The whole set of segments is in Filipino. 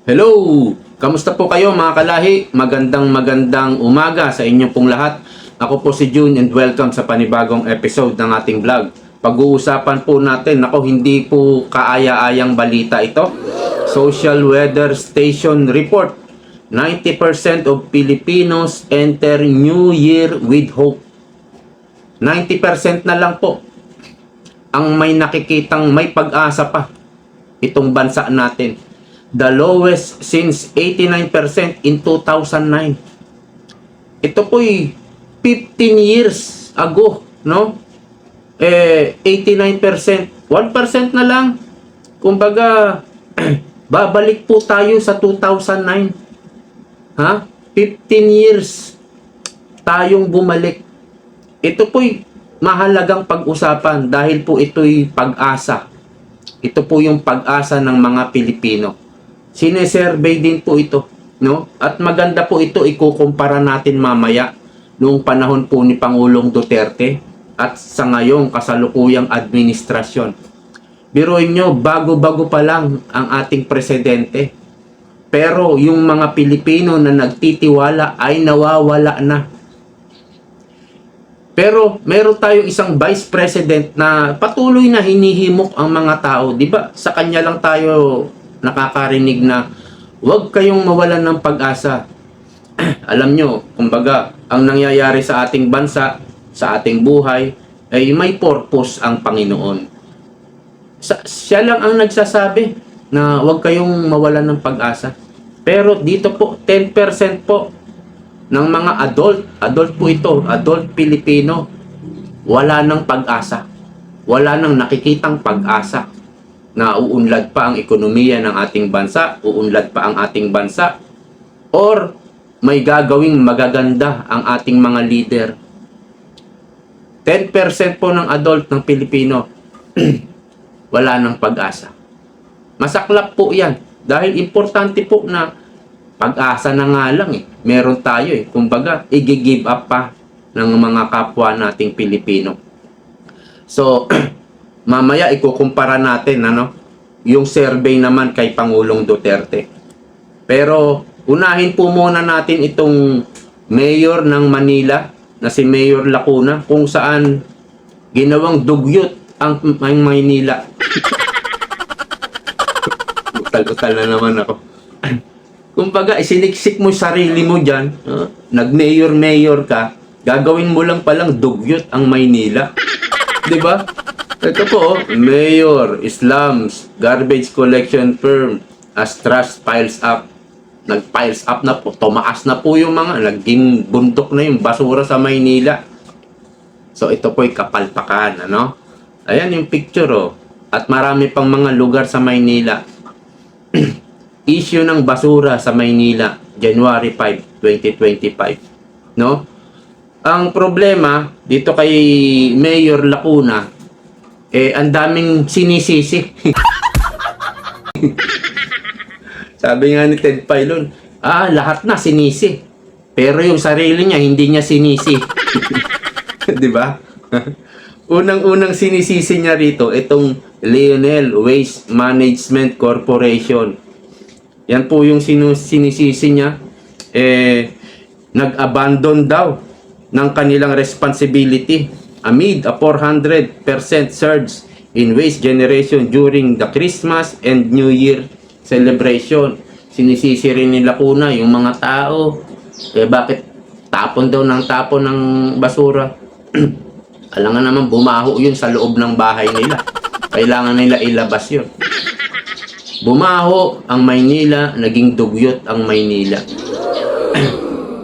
Hello! Kamusta po kayo mga kalahi? Magandang umaga sa inyong pong lahat. Ako po si June and welcome sa panibagong episode ng ating vlog. Pag-uusapan po natin, hindi po kaaya-ayang balita ito. Social Weather Station Report. 90% of Filipinos enter New Year with hope. 90% na lang po ang may nakikitang may pag-asa pa itong bansa natin. The lowest since 89% in 2009. Ito po'y 15 years ago, no? 89%, 1% na lang. Kumbaga, babalik po tayo sa 2009. Ha? 15 years tayong bumalik. Ito po'y mahalagang pag-usapan dahil po ito'y pag-asa. Ito po yung pag-asa ng mga Pilipino. Sinesurvey din po ito, no? At maganda po ito ikukumpara natin mamaya noong panahon po ni Pangulong Duterte at sa ngayong kasalukuyang administrasyon. Biruin nyo, bago-bago pa lang ang ating presidente. Pero yung mga Pilipino na nagtitiwala ay nawawala na. Pero meron tayong isang vice president na patuloy na hinihimok ang mga tao. Di ba? Sa kanya lang tayo nakakarinig na huwag kayong mawalan ng pag-asa. Alam nyo, kumbaga, ang nangyayari sa ating bansa, sa ating buhay, ay may purpose ang Panginoon. Siya lang ang nagsasabi na huwag kayong mawalan ng pag-asa. Pero dito po, 10% po ng mga adult po ito, adult Pilipino, wala ng pag-asa. Wala nang nakikitang pag-asa na uunlad pa ang ekonomiya ng ating bansa, uunlad pa ang ating bansa, or may gagawing magaganda ang ating mga leader. 10% po ng adult ng Pilipino, wala ng pag-asa. Masaklap po yan, dahil importante po na pag-asa na nga lang meron tayo kumbaga, i-give up pa ng mga kapwa nating Pilipino. So, mamaya ikukumpara natin yung survey naman kay Pangulong Duterte. Pero unahin po muna natin itong mayor ng Manila na si Mayor Lacuna kung saan ginawang dugyot ang Maynila. Utal-utal na naman ako. Kumbaga, isiniksik mo sarili mo dyan, nag-mayor ka, gagawin mo lang palang dugyot ang Maynila. Diba? Ito po, Mayor, slums, garbage collection firm, as trash piles up. Nag-piles up na po, tumaas na po yung mga, naging bundok na yung basura sa Maynila. So, ito po'y kapalpakan, Ayan yung picture, At marami pang mga lugar sa Maynila. Issue ng basura sa Maynila, January 5, 2025. Ang problema, dito kay Mayor Lacuna, ang daming sinisisi. Sabi nga ni Ted Filon, lahat na sinisi. Pero yung sarili niya, hindi niya sinisi. Di ba? Unang-unang sinisisi niya rito, itong Lionel Waste Management Corporation. Yan po yung sinisisi niya. Nag-abandon daw ng kanilang responsibility amid a 400% surge in waste generation during the Christmas and New Year celebration. Sinisisi rin ni Lacuna yung mga tao. Bakit tapon daw ng tapon ng basura? Alam nga naman, bumaho yun sa loob ng bahay nila. Kailangan nila ilabas yun. Bumaho ang Maynila, naging dugyot ang Maynila.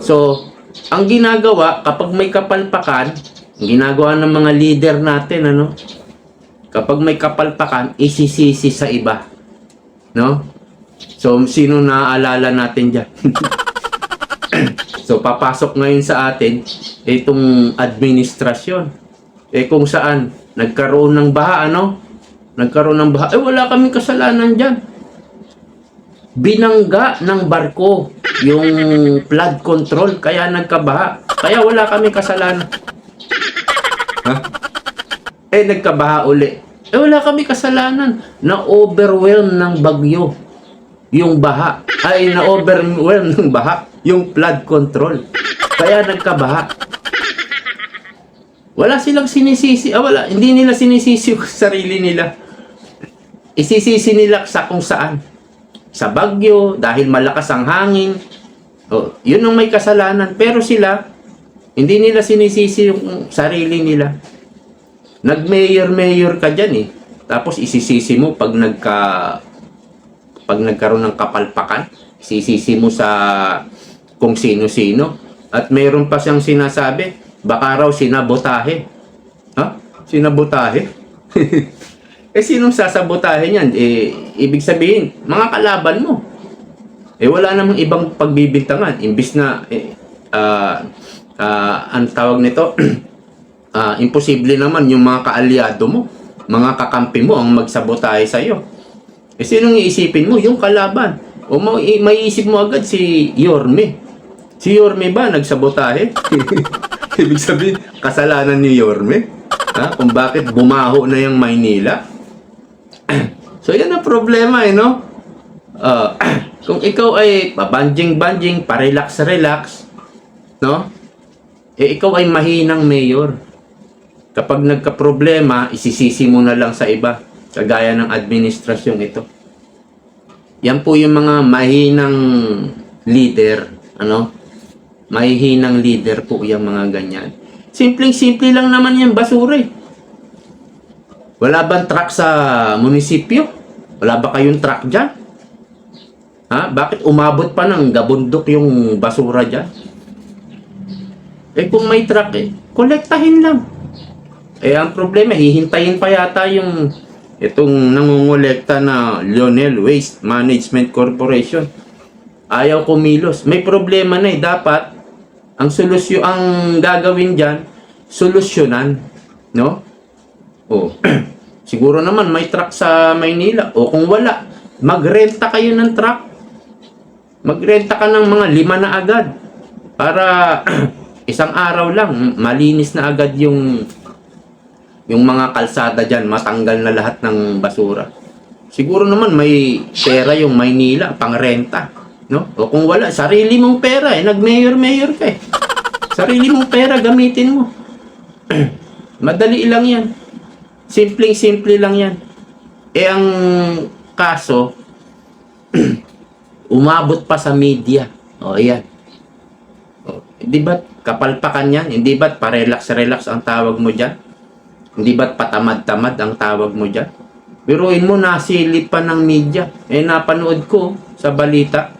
So, ang ginagawa, kapag may kapalpakan, ginagawa ng mga leader natin, kapag may kapalpakan, isisisi sa iba. So, sino naaalala natin dyan? So, papasok ngayon sa atin, itong administrasyon. Kung saan, nagkaroon ng baha, Nagkaroon ng baha. Wala kaming kasalanan dyan. Binangga ng barko yung flood control, kaya nagkabaha. Kaya wala kaming kasalanan. Nagkabaha uli. Wala kami kasalanan. Na-overwhelm ng bagyo. yung baha. Ay, na-overwhelm ng baha. Yung flood control. Kaya nagkabaha. Wala silang sinisisi. Hindi nila sinisisi yung sarili nila. Isisisi nila sa kung saan. Sa bagyo, dahil malakas ang hangin. Yun ang may kasalanan. Pero sila, hindi nila sinisisi yung sarili nila. Nag-mayor-mayor ka dyan eh. Tapos isisisi mo pag nagkaroon ng kapalpakan. Isisisi mo sa kung sino-sino. At mayroon pa siyang sinasabi, baka raw sinabotahe. Ha? Sinabotahe? Sinong sasabotahe niyan? Ibig sabihin, mga kalaban mo. Wala namang ibang pagbibintangan. Imbis na, ang tawag nito, imposible naman yung mga kaalyado mo, mga kakampi mo ang magsabotahe sa'yo. Sinong iisipin mo? Yung kalaban. O maiisip mo agad si Yorme. Si Yorme ba nagsabotahe? Ibig sabihin, kasalanan ni Yorme? Ha? Kung bakit bumaho na yung Maynila? So, yan ang problema no? Kung ikaw ay pabanjing-banjing, parelax-relax, no? Ikaw ay mahinang mayor. Kapag nagka-problema, isisisi mo na lang sa iba. Kagaya ng administrasyong ito. Yan po yung mga mahinang leader, mahihinang leader po yung mga ganyan. Simpleng-simple lang naman yung basura eh. Wala bang truck sa munisipyo? Wala ba kayong truck dyan? Ha? Bakit umabot pa ng gabundok yung basura dyan? Kung may truck kolektahin lang. Ang problema, hihintayin pa yata itong nangungulekta na Lionel Waste Management Corporation. Ayaw kumilos. May problema na dapat ang solusyon, ang gagawin diyan, solusyonan, no? Siguro naman may truck sa Maynila. Kung wala, magrenta kayo ng truck. Magrenta ka ng mga 5 na agad. Para isang araw lang, malinis na agad yung mga kalsada dyan, matanggal na lahat ng basura. Siguro naman may pera yung Maynila, pang renta. No? O kung wala, sarili mong pera nag-mayor-mayor ka Sarili mong pera, gamitin mo. Madali lang yan. Simpleng-simple lang yan. Ang kaso, umabot pa sa media. Ayan. Hindi ba't kapalpakan yan? Hindi ba't parelax-relax ang tawag mo dyan? Hindi ba't patamad-tamad ang tawag mo dyan? Biruin mo, nasilip pa ng media. Napanood ko sa balita.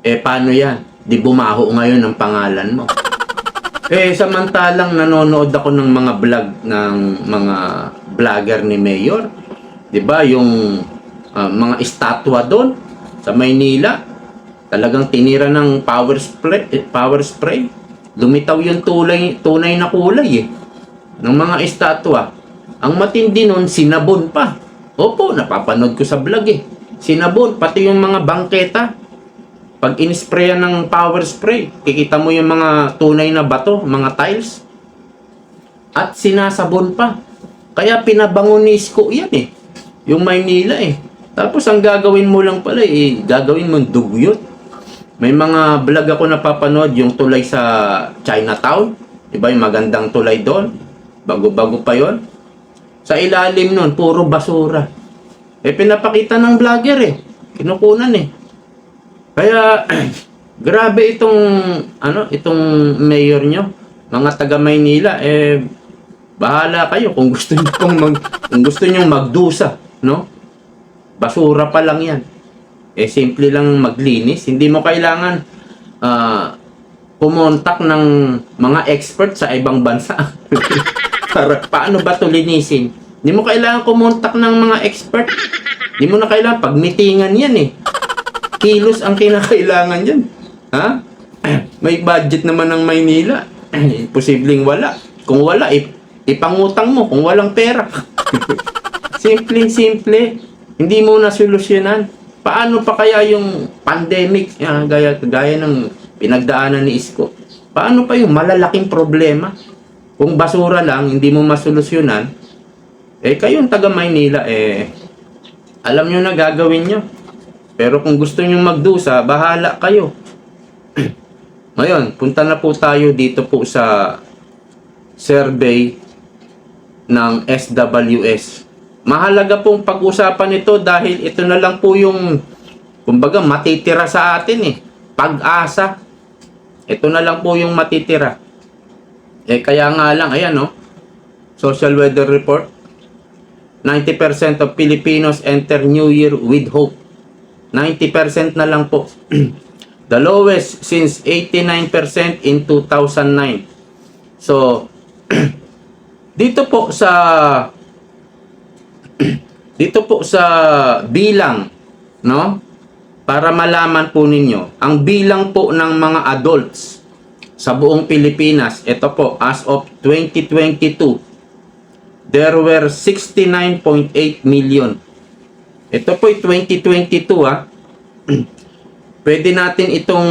Paano yan? Di bumaho ngayon ang pangalan mo. Samantalang nanonood ako ng mga vlog ng mga vlogger ni Mayor. Diba? Yung mga estatwa doon sa Maynila. Talagang tinira ng power spray. Lumitaw yung tunay na kulay ng mga estatwa. Ang matindi nun, sinabon pa. Opo, napapanood ko sa vlog Sinabon, pati yung mga bangketa. Pag in-sprayan ng power spray, kikita mo yung mga tunay na bato, mga tiles. At sinasabon pa. Kaya pinabango ni Isko yan yung Maynila Tapos ang gagawin mo lang pala gagawin mong dugyot. May mga vlog ako napapanood, yung tulay sa Chinatown. Diba yung magandang tulay doon? Bago-bago pa yon. Sa ilalim nun, puro basura. Pinapakita ng vlogger Kinukunan Kaya, grabe itong mayor nyo. Mga taga Maynila, bahala kayo kung gusto nyo magdusa, no? Basura pa lang yan. Simple lang maglinis. Hindi mo kailangan pumontak ng mga expert sa ibang bansa. Para paano ba ito linisin? Hindi mo kailangan kumontak ng mga expert. Hindi mo na kailangan pagmitingan yan Kilos ang kinakailangan dyan. Ha? May budget naman ng Maynila. Posibleng wala. Kung wala, ipangutang mo kung walang pera. Simple. Hindi mo na solusyonan. Paano pa kaya yung pandemic, gaya ng pinagdaanan ni Isko? Paano pa yung malalaking problema? Kung basura lang, hindi mo masolusyonan, kayong taga Maynila, alam nyo na gagawin nyo. Pero kung gusto nyo magdusa, bahala kayo. Ngayon, punta na po tayo dito po sa survey ng SWS. Mahalaga pong pag-usapan ito dahil ito na lang po yung, kumbaga, matitira sa atin eh. Pag-asa. Ito na lang po yung matitira. Kaya nga lang, ayan no, Social Weather Report. 90% of Filipinos enter New Year with hope. 90% na lang po. The lowest since 89% in 2009. So, dito po sa bilang, no? Para malaman po ninyo, ang bilang po ng mga adults sa buong Pilipinas, ito po, as of 2022, there were 69.8 million. Ito po 2022 ah. Pwede natin itong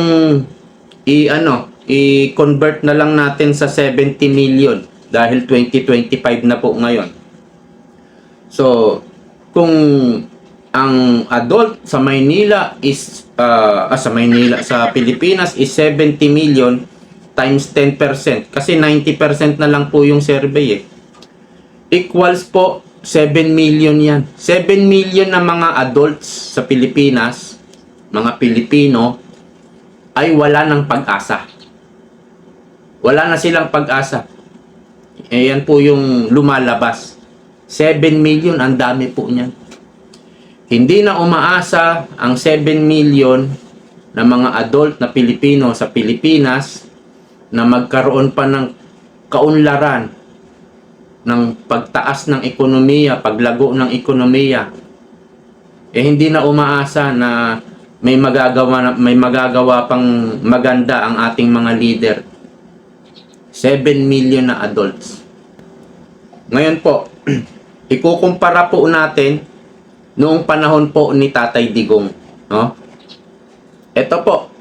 i-convert na lang natin sa 70 million dahil 2025 na po ngayon. So, kung ang adult sa Maynila is sa Pilipinas is 70 million times 10% kasi 90% na lang po yung survey equals po 7 million yan. 7 million na mga adults sa Pilipinas, mga Pilipino, ay wala ng pag-asa. Wala na silang pag-asa. Yan po yung lumalabas. 7 million, ang dami po niyan. Hindi na umaasa ang 7 million na mga adult na Pilipino sa Pilipinas na magkaroon pa ng kaunlaran ng pagtaas ng ekonomiya, paglago ng ekonomiya. Hindi na umaasa na may magagawa pang maganda ang ating mga leader. 7 million na adults. Ngayon po, ikukumpara po natin noong panahon po ni Tatay Digong, no? Ito po,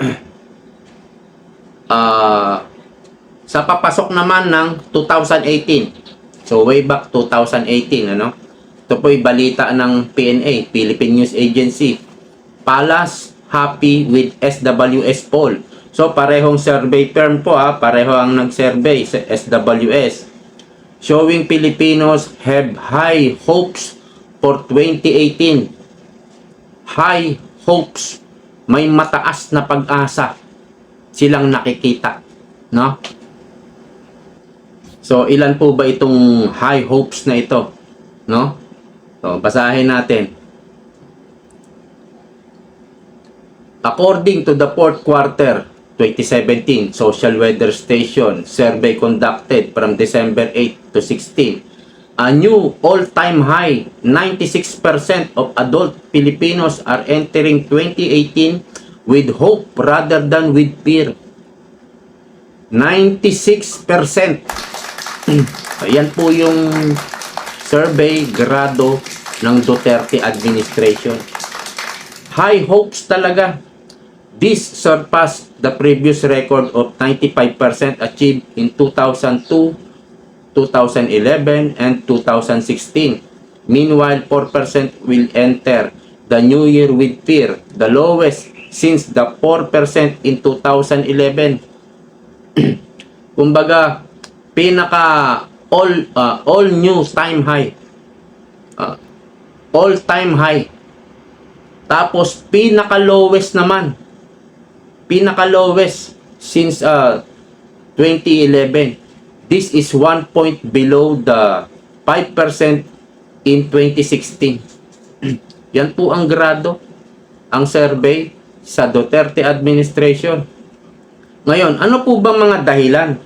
sa papasok naman ng 2018. So, way back 2018, ano? Ito po'y balita ng PNA, Philippine News Agency. Palace happy with SWS poll. So, parehong survey firm po, pareho ang nag-survey sa SWS. Showing Filipinos have high hopes for 2018. High hopes. May mataas na pag-asa silang nakikita, no? So, ilan po ba itong high hopes na ito? No? So, basahin natin. According to the fourth quarter 2017 Social Weather Station survey conducted from December 8 to 16, a new all-time high, 96% of adult Filipinos are entering 2018 with hope rather than with fear. 96%. Ayan po yung survey grado ng Duterte administration. High hopes talaga. This surpassed the previous record of 95% achieved in 2002, 2011, and 2016. Meanwhile, 4% will enter the new year with fear, the lowest since the 4% in 2011. Kumbaga, pinaka all new time high. All time high. Tapos pinaka lowest naman. Pinaka lowest since 2011. This is 1 point below the 5% in 2016. Yan po ang grado, ang survey sa Duterte administration. Ngayon, ano po bang mga dahilan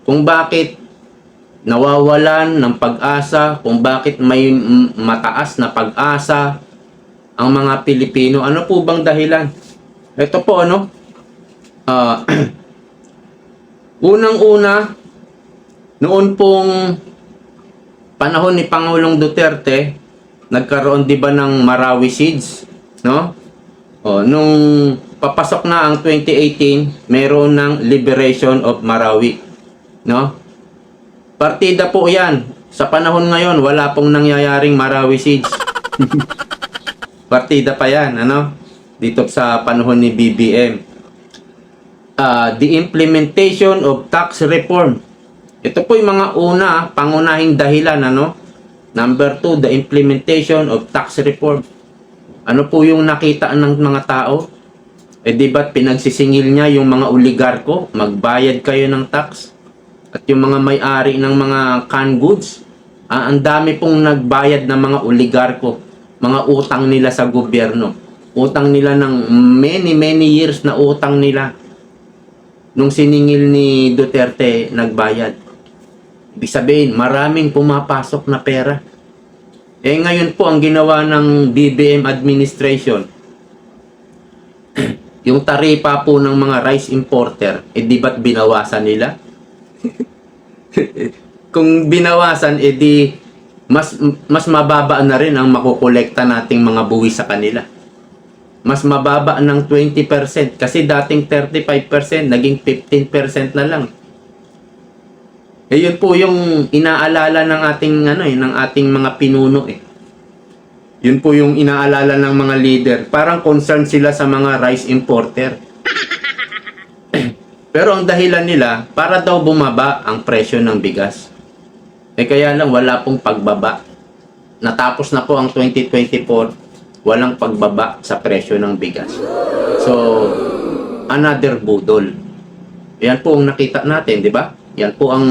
kung bakit nawawalan ng pag-asa, kung bakit may mataas na pag-asa ang mga Pilipino? Ano po bang dahilan? Ito po, ano? Unang-una, noon pong panahon ni Pangulong Duterte, nagkaroon 'di ba ng Marawi Seeds, no? Nung papasok na ang 2018, meron ng Liberation of Marawi, no? Partida po 'yan. Sa panahon ngayon, wala pong nangyayaring Marawi Seeds. Partida pa yan, ano? Dito sa panahon ni BBM. The implementation of tax reform. Ito po yung mga pangunahing dahilan, ano? Number 2, the implementation of tax reform. Ano po yung nakita ng mga tao? Di ba't pinagsisingil niya yung mga oligarko? Magbayad kayo ng tax. At yung mga may-ari ng mga canned goods, ang dami pong nagbayad ng mga oligarko, mga utang nila sa gobyerno. Utang nila ng many years na utang nila. Nung siningil ni Duterte, nagbayad. Ibig sabihin, maraming pumapasok na pera. Ngayon po, ang ginawa ng BBM administration, yung taripa po ng mga rice importer, di ba't binawasan nila? Kung binawasan, di mas mababa na rin ang makukolekta nating mga buwis sa kanila. Mas mababa ng 20%, kasi dating 35%, naging 15% na lang. Yun po yung inaalala ng ating ng ating mga pinuno Yun po yung inaalala ng mga leader. Parang concerned sila sa mga rice importer. Pero ang dahilan nila, para daw bumaba ang presyo ng bigas. Kaya lang wala pong pagbaba. Natapos na po ang 2024, walang pagbaba sa presyo ng bigas. So, another budol. Yan po ang nakita natin, di ba? Yan po ang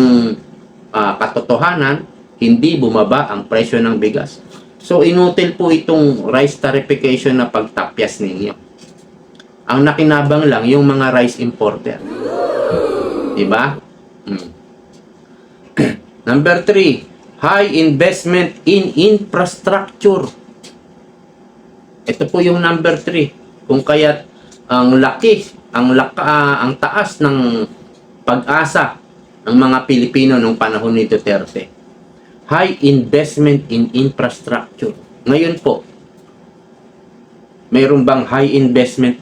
katotohanan, hindi bumaba ang presyo ng bigas. So, inutil po itong rice tarification na pagtapyas ninyo. Ang nakinabang lang yung mga rice importer. Diba? Number 3, high investment in infrastructure. Ito po yung number 3. Kung kaya't ang ang taas ng pag-asa ng mga Pilipino nung panahon ni Duterte. High investment in infrastructure. Ngayon po, mayroon bang high investment?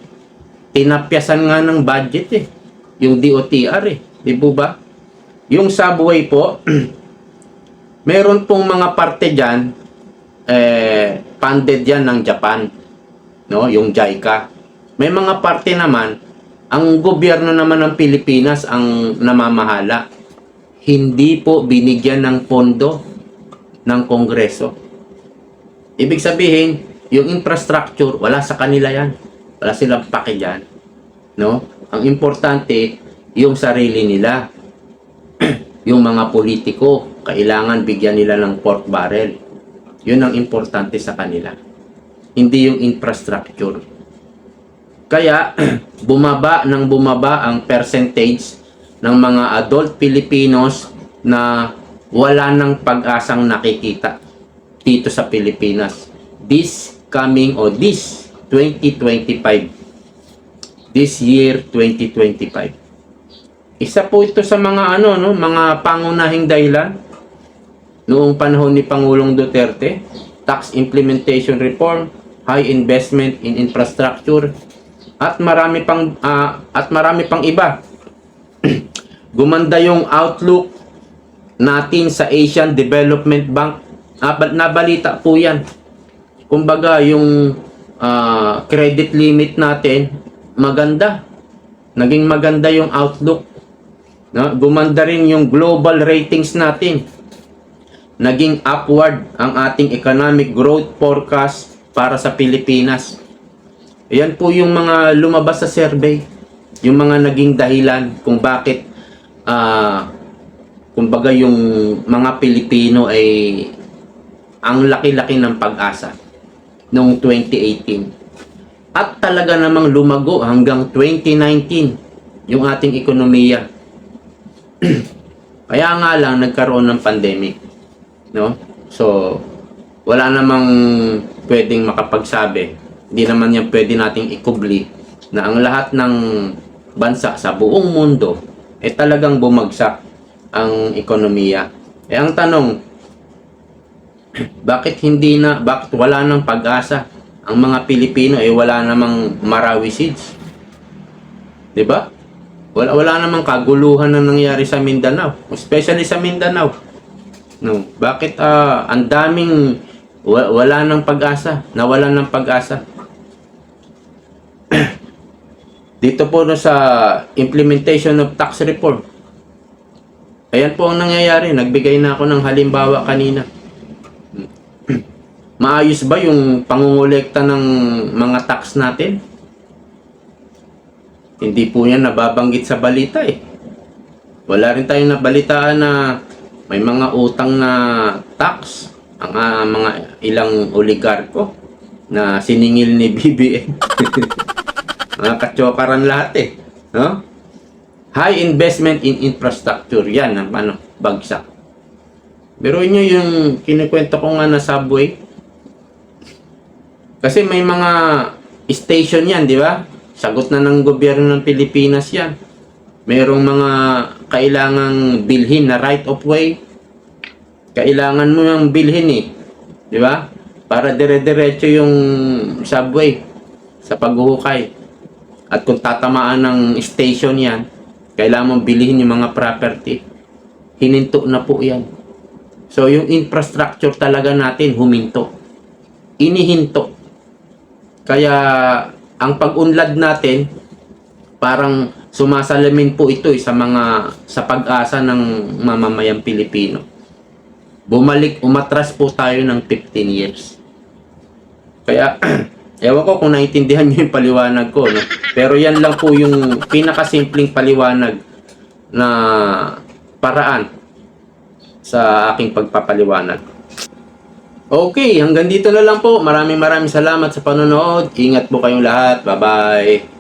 Tinapyasan nga ng budget yung DOTR Di po ba? Yung subway po, meron pong mga parte dyan, funded yan ng Japan. No? Yung JICA. May mga parte naman, ang gobyerno naman ng Pilipinas ang namamahala. Hindi po binigyan ng pondo ng Kongreso. Ibig sabihin, yung infrastructure, wala sa kanila yan. Wala silang pake dyan. No? Ang importante, yung sarili nila. Yung mga politiko, kailangan bigyan nila ng pork barrel. Yun ang importante sa kanila. Hindi yung infrastructure. Kaya, bumaba ang percentage ng mga adult Filipinos na wala ng pag-asang nakikita dito sa Pilipinas. This 2025. This year, 2025. Isa po ito sa mga mga pangunahing dahilan noong panahon ni Pangulong Duterte, tax implementation reform, high investment in infrastructure, at marami pang iba. Gumanda yung outlook natin sa Asian Development Bank. Nabalita po yan. Kumbaga, yung credit limit natin, maganda. Naging maganda yung outlook. No? Gumanda rin yung global ratings natin. Naging upward ang ating economic growth forecast para sa Pilipinas. Ayan po yung mga lumabas sa survey. Yung mga naging dahilan kung bakit kumbaga yung mga Pilipino ay ang laki-laki ng pag-asa noong 2018. At talaga namang lumago hanggang 2019 yung ating ekonomiya. Kaya nga lang nagkaroon ng pandemic. No? So, wala namang pwedeng makapagsabi. Hindi naman yan pwede nating ikubli na ang lahat ng bansa sa buong mundo ay talagang bumagsak ang ekonomiya. Ang tanong, bakit wala nang pag-asa? Ang mga Pilipino ay wala namang Marawi Seeds. 'Di ba? Wala namang kaguluhan na nangyari sa Mindanao, especially sa Mindanao. No, bakit ang daming Wala ng pag-asa. Nawalan ng pag-asa. Dito po no sa implementation of tax reform. Ayan po ang nangyayari. Nagbigay na ako ng halimbawa kanina. Maayos ba yung pangungulekta ng mga tax natin? Hindi po yan nababanggit sa balita eh. Wala rin tayong nabalitaan na may mga utang na tax ang mga ilang oligarko na siningil ni BBM. Mga katsokaran lahat eh. No? High investment in infrastructure. Yan ang bagsak. Pero nyo yung kinikwento ko nga na subway. Kasi may mga station yan, di ba? Sagot na ng gobyerno ng Pilipinas yan. Merong mga kailangang bilhin na right of way. Kailangan mo yung bilhin eh. Di ba? Para dire-diretso yung subway sa paghuhukay. At kung tatamaan ng station yan, kailangan mong bilhin yung mga property. Hininto na po yan. So yung infrastructure talaga natin huminto. Inihinto. Kaya ang pag-unlad natin parang sumasalamin po ito sa pag-asa ng mamamayang Pilipino. Umatras po tayo ng 15 years. Kaya ewan ko kung naintindihan niyo yung paliwanag ko, no? Pero yan lang po yung pinakasimpleng paliwanag na paraan sa aking pagpapaliwanag. Okay, hanggang dito na lang po. Maraming salamat sa panonood. Ingat po kayong lahat. Bye-bye.